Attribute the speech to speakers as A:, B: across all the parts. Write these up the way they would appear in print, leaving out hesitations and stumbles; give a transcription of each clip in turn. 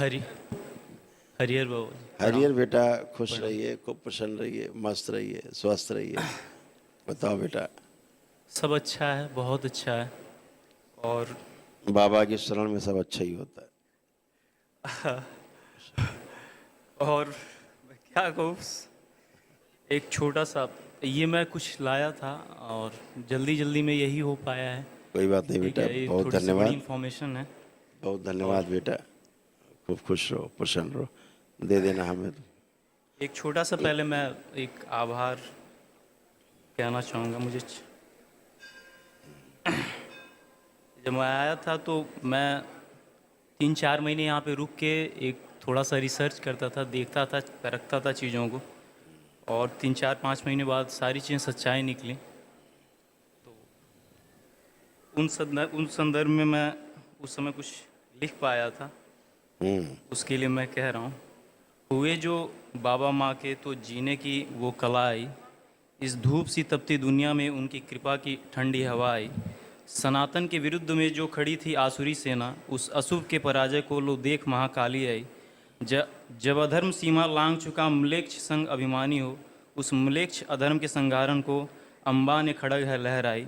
A: हरि हरिहर बाबू जी, प्रणाम।
B: हरियर बेटा, खुश
A: प्रणाम।
B: रहिए, खूब प्रसन्न रहिए, मस्त रहिए, स्वस्थ रहिए। बताओ बेटा।
A: सब अच्छा है, बहुत अच्छा है। और
B: बाबा की शरण में सब अच्छा ही होता है।
A: और मैं क्या कहूँ, एक छोटा सा ये मैं कुछ लाया था और जल्दी जल्दी में यही हो पाया है।
B: कोई बात नहीं
A: ठीक
B: बेटा,
A: है, ये
B: बहुत
A: थोड़ी सी बड़ी
B: धन्यवाद।
A: इन्फॉर्मेशन है।
B: बहुत
A: और
B: धन्यवाद बेटा। खूब खुश रहो, प्रसन्न रहो। दे देना हमें तो।
A: एक छोटा सा पहले मैं एक आभार कहना चाहूँगा। जब मैं आया था तो मैं 3-4 महीने यहाँ पे रुक के एक थोड़ा सा रिसर्च करता था, देखता था, परखता था चीज़ों को। और 3-4-5 महीने बाद सारी चीज़ें सच्चाई निकली। तो उन संदर्भ में मैं उस समय कुछ लिख पाया था,
B: हम्म।
A: उसके लिए मैं कह रहा हूँ। हुए जो बाबा माँ के तो जीने की वो कला आई, इस धूप सी तपती दुनिया में उनकी कृपा की ठंडी हवा आई। सनातन के विरुद्ध में जो खड़ी थी आसुरी सेना, उस अशुभ के पराजय को लो देख महाकाली आई। ज जब अधर्म सीमा लांघ चुका म्लेच्छ संग अभिमानी हो, उस म्लेच्छ अधर्म के संघारण को अम्बा ने खड़ग है लहराई।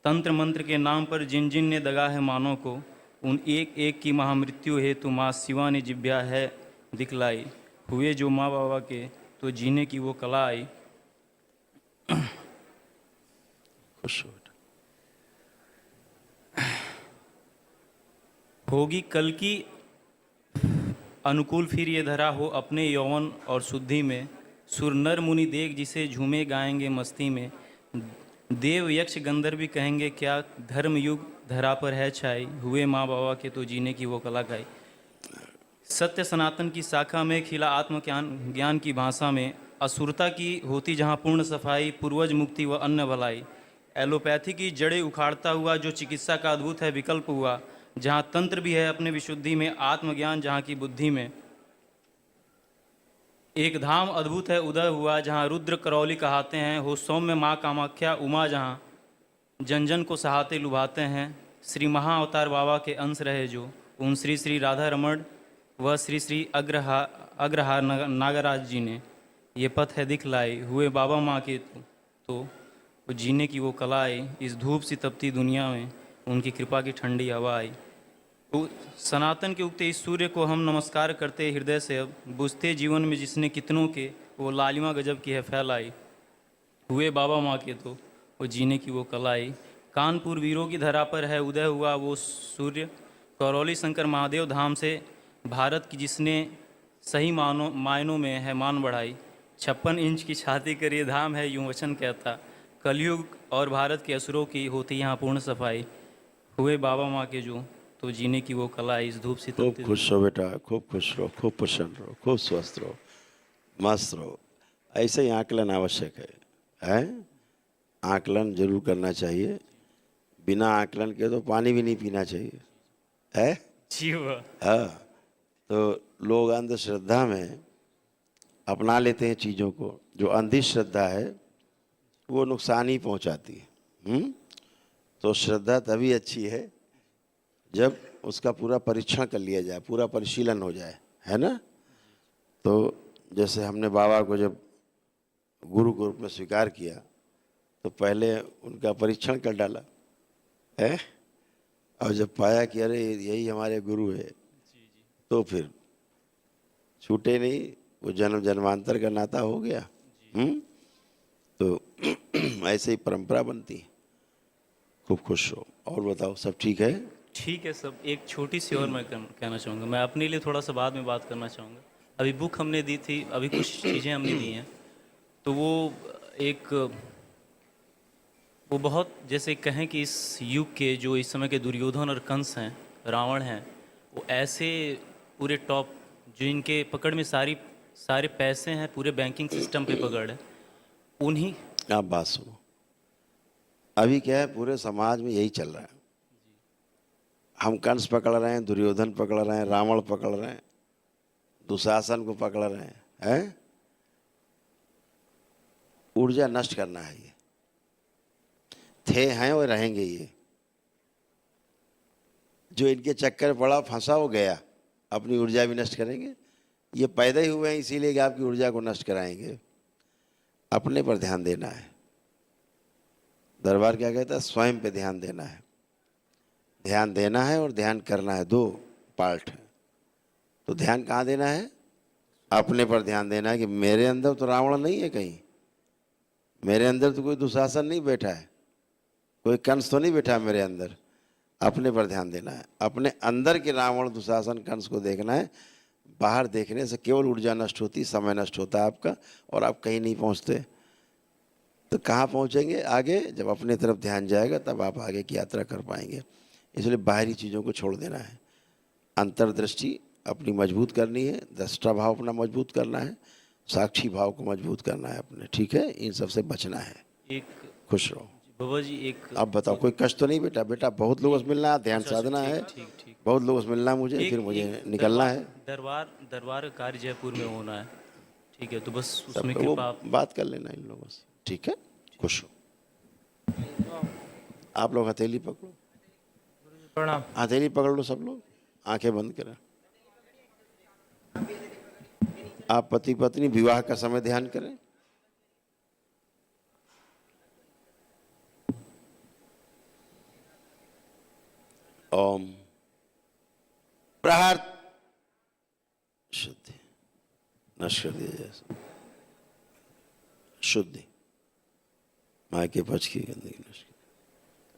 A: तंत्र मंत्र के नाम पर जिन जिन ने दगा है मानव को, उन एक एक की महामृत्यु हेतु माँ शिवा ने जिब्या है दिखलाई। हुए जो माँ बाबा के तो जीने की वो कला आई।
B: खुश हो बेटा।
A: होगी कल की अनुकूल फिर ये धरा हो अपने यौवन और शुद्धि में, सुर नर मुनि देख जिसे झूमे गाएंगे मस्ती में। देव यक्ष गंधर्व भी कहेंगे क्या धर्म युग धरा पर है छाई, हुए माँ बाबा के तो जीने की वो कला गाई। सत्य सनातन की शाखा में खिला आत्मज्ञान ज्ञान की भाषा में, असुरता की होती जहाँ पूर्ण सफाई, पूर्वज मुक्ति व अन्न भलाई। एलोपैथी की जड़ें उखाड़ता हुआ जो चिकित्सा का अद्भुत है विकल्प हुआ, जहाँ तंत्र भी है अपने विशुद्धि में, आत्मज्ञान जहाँ की बुद्धि में। एक धाम अद्भुत है उदय हुआ, जहाँ रुद्र करौली कहाते हैं, हो सौम्य माँ कामाख्या उमा, जहाँ जन जन को सहाते लुभाते हैं। श्री महाअवतार बाबा के अंश रहे जो, उन श्री श्री राधा रमण व श्री श्री अग्रहार नागराज जी ने ये पथ है दिखलाई। हुए बाबा माँ के तो वो जीने की वो कला आई, इस धूप सी तपती दुनिया में उनकी कृपा की ठंडी हवा आई। तो सनातन के उगते इस सूर्य को हम नमस्कार करते हृदय से, अब बुझते जीवन में जिसने कितनों के वो लालिमा गजब की है फैलाई। हुए बाबा माँ के तो वो जीने की वो कला आई। कानपुर वीरों की धरा पर है उदय हुआ वो सूर्य, करौली शंकर महादेव धाम से भारत की जिसने सही मायनों में है मान बढ़ाई। 56 इंच की छाती कर ये धाम है यूं वचन कहता, कलयुग और भारत के असुरों की होती यहाँ पूर्ण सफाई। हुए बाबा माँ के जो तो जीने की वो कला आई, इस धूप सी
B: खूब
A: तपती
B: खुश
A: दुनिया।
B: हो बेटा, खूब खुश रहो, खूब प्रसन्न रहो, खूब स्वस्थ रहो, मस्त रहो। ऐसे ही आकलन आवश्यक है? आकलन जरूर करना चाहिए। बिना आकलन के तो पानी भी नहीं पीना चाहिए, है?
A: जी वाह।
B: हाँ। तो लोग अंधश्रद्धा में अपना लेते हैं चीज़ों को, जो अंधश्रद्धा है वो नुकसान ही पहुंचाती है। तो श्रद्धा तभी अच्छी है जब उसका पूरा परीक्षण कर लिया जाए, पूरा परिशीलन हो जाए, है ना? तो जैसे हमने बाबा को जब गुरु के रूप में स्वीकार किया तो पहले उनका परीक्षण कर डाला है, और जब पाया कि अरे यही हमारे गुरु है तो फिर छूटे नहीं, वो जन्म जन्मांतर का नाता हो गया। तो ऐसे ही परंपरा बनती है। खूब खुश हो। और बताओ, सब ठीक है?
A: ठीक है सब। एक छोटी सी और मैं कहना चाहूँगा, मैं अपने लिए थोड़ा सा बाद में बात करना चाहूँगा। अभी बुक हमने दी थी, अभी कुछ चीज़ें हमने दी हैं, तो वो एक वो बहुत जैसे कहें कि इस युग के जो इस समय के दुर्योधन और कंस हैं, रावण हैं, वो ऐसे पूरे टॉप जो इनके पकड़ में सारे पैसे हैं, पूरे बैंकिंग सिस्टम पे पकड़ है उन्हीं।
B: आप बात सुनो, अभी क्या है, पूरे समाज में यही चल रहा है। हम कंस पकड़ रहे हैं, दुर्योधन पकड़ रहे हैं, रावण पकड़ रहे हैं, दुशासन को पकड़ रहे हैं? ऊर्जा नष्ट करना है ये। थे हैं और रहेंगे ये। जो इनके चक्कर पड़ा, फंसा, वो गया। अपनी ऊर्जा भी नष्ट करेंगे? ये पैदा ही हुए हैं इसीलिए कि आपकी ऊर्जा को नष्ट कराएंगे। अपने पर ध्यान देना है। दरबार क्या कहता है? स्वयं पे ध्यान देना है। ध्यान देना है और ध्यान करना है, दो पार्ट है। तो ध्यान कहाँ देना है? अपने पर ध्यान देना है कि मेरे अंदर तो रावण नहीं है कहीं, मेरे अंदर तो कोई दुशासन नहीं बैठा है, कोई कंस तो नहीं बैठा मेरे अंदर। अपने पर ध्यान देना है, अपने अंदर के रावण दुशासन कंस को देखना है। बाहर देखने से केवल ऊर्जा नष्ट होती, समय नष्ट होता है आपका, और आप कहीं नहीं पहुंचते। तो कहाँ पहुंचेंगे आगे? जब अपने तरफ ध्यान जाएगा तब आप आगे की यात्रा कर पाएंगे। इसलिए बाहरी चीज़ों को छोड़ देना है, अंतर्दृष्टि अपनी मजबूत करनी है, दृष्टा भाव अपना मजबूत करना है, साक्षी भाव को मजबूत करना है अपने, ठीक है? इन सब से बचना है।
A: एक
B: खुश रहो।
A: बाबा जी एक
B: अब बताओ, कोई कष्ट तो नहीं बेटा? बेटा बहुत लोगों से मिलना है, ध्यान साधना है,
A: ठीक ठीक
B: बहुत लोगों से मिलना है मुझे, फिर मुझे निकलना है।
A: दरबार का कार्य जयपुर में होना है, ठीक है? तो बस
B: सब
A: उसमें
B: वो
A: कृपा
B: बात कर लेना इन लोगों से, ठीक है? खुश हो। आप लोग हथेली पकड़ो,
A: प्रणाम।
B: हथेली पकड़ लो सब लोग, आंखें बंद करें। आप पति पत्नी विवाह का समय ध्यान करें। ओम प्रहार शुद्धि नष्ट कर दिया जाए, शुद्धि माँ के पक्ष की गंदगी नष्ट कर,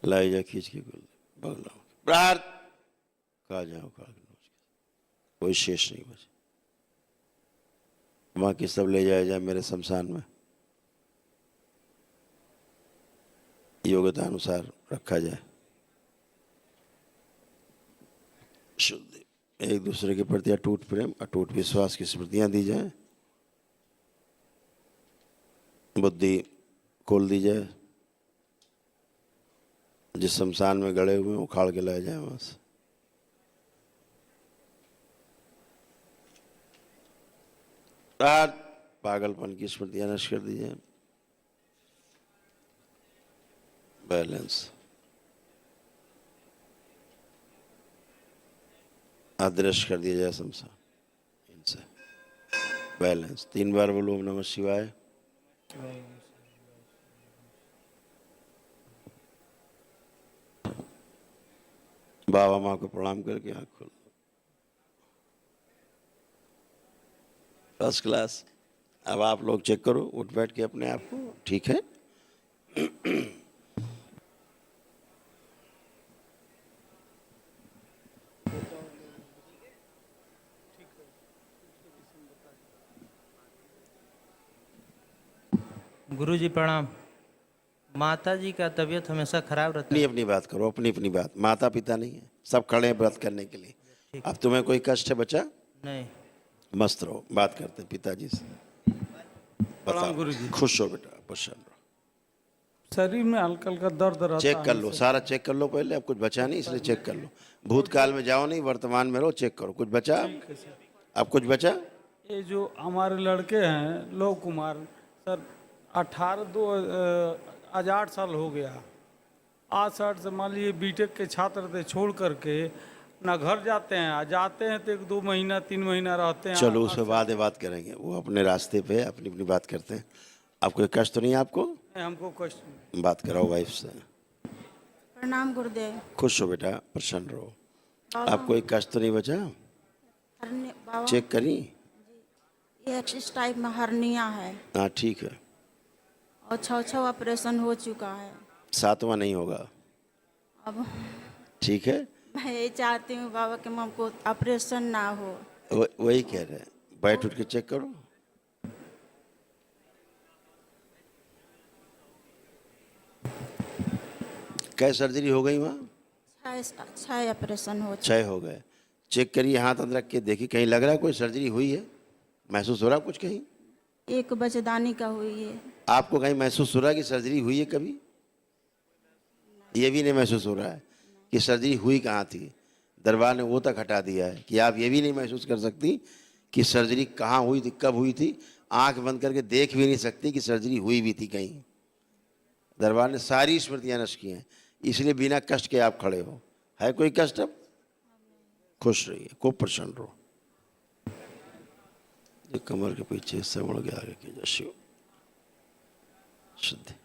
B: लाई जा खींच के बगला प्रहार, कहा जाओ कोई शेष नहीं बचे। माँ की सब ले जाया जाए मेरे शमशान में, योग्यता अनुसार रखा जाए। शुद्धि, एक दूसरे के प्रति अटूट प्रेम, अटूट विश्वास की स्मृतियां दी जाए, बुद्धि खोल दी जाए, जिस शमशान में गड़े हुए उखाड़ के लाए जाए वहां से। पागलपन की स्मृतियां नष्ट कर दी जाए, बैलेंस, अदृश्य कर दिया जाए शमशान, इनसे बैलेंस। 3 बार बोलो ओम नमः शिवाय। बाबा माँ को प्रणाम करके आँख खोल, फर्स्ट क्लास। अब आप लोग चेक करो उठ बैठ के अपने आप को, ठीक है?
C: गुरुजी प्रणाम। माता जी का तबीयत हमेशा खराब रहता
B: अपनी
C: है।
B: अपनी बात करो, अपनी अपनी बात। माता पिता नहीं है, सब खड़े हैं व्रत करने के लिए। अब तुम्हें कोई कष्ट है बच्चा?
C: नहीं।
B: मस्त रहो, बात करते हैं पिताजी से। बताओ
D: गुरुजी।
B: खुश हो बेटा, प्रसन्न रहो।
D: शरीर में हल्का हल्का दर्द रहता
B: चेक
D: है।
B: कर लो, सारा चेक कर लो पहले। अब कुछ बचा नहीं इसलिए चेक कर लो। भूतकाल में जाओ नहीं, वर्तमान में रहो, चेक करो कुछ बचा। अब कुछ बचा?
D: ये जो हमारे लड़के हैं लोक कुमार सर, आज 8 साल हो गया। 8 साल से मान लीजिए बीटेक के छात्र थे, छोड़ करके ना घर जाते हैं, जाते हैं तो 1-2 महीना 3 महीना रहते हैं।
B: चलो उस पर बात करेंगे, वो अपने रास्ते पे अपनी अपनी बात करते हैं। अब कोई कष्ट तो नहीं है आपको?
D: हमको कष्ट।
B: बात कराओ वाइफ से।
E: प्रणाम गुरुदेव।
B: खुश हो बेटा, प्रसन्न रहो।
E: बाबा,
B: अब कोई कष्ट तो नहीं बचा?
E: बाबा
B: चेक करी?
E: ये इस टाइप में हर्निया है
B: हाँ ठीक है,
E: और 6 ऑपरेशन हो चुका है।
B: 7वां नहीं होगा,
E: अब
B: ठीक है?
E: मैं ये चाहती हूँ बाबा कि हमको ऑपरेशन ना हो।
B: वही कह रहे हैं, बैठ उठ के चेक करो। क्या सर्जरी हो गई वहाँ?
E: 6 ऑपरेशन हो चुका।
B: 6 हो गए। चेक करिए, हाथ अंदर रख के देखिए कहीं लग रहा है कोई सर्जरी हुई है? महसूस हो रहा है कुछ कहीं?
E: एक बचदानी का हुई है।
B: आपको कहीं महसूस हो रहा है कि सर्जरी हुई है कभी? ये भी नहीं महसूस हो रहा है कि सर्जरी हुई कहाँ थी? दरबार ने वो तक हटा दिया है कि आप ये भी नहीं महसूस कर सकती कि सर्जरी कहाँ हुई थी, कब हुई थी। आंख बंद करके देख भी नहीं सकती कि सर्जरी हुई भी थी कहीं। दरबार ने सारी स्मृतियां नष्ट की हैं, इसलिए बिना कष्ट के आप खड़े हो। है कोई कष्ट? अब खुश रहिए, खूब प्रसन्न रहो। कमर के पीछे हिस्सा मुड़ के आगे की जा शिव शुद्धि।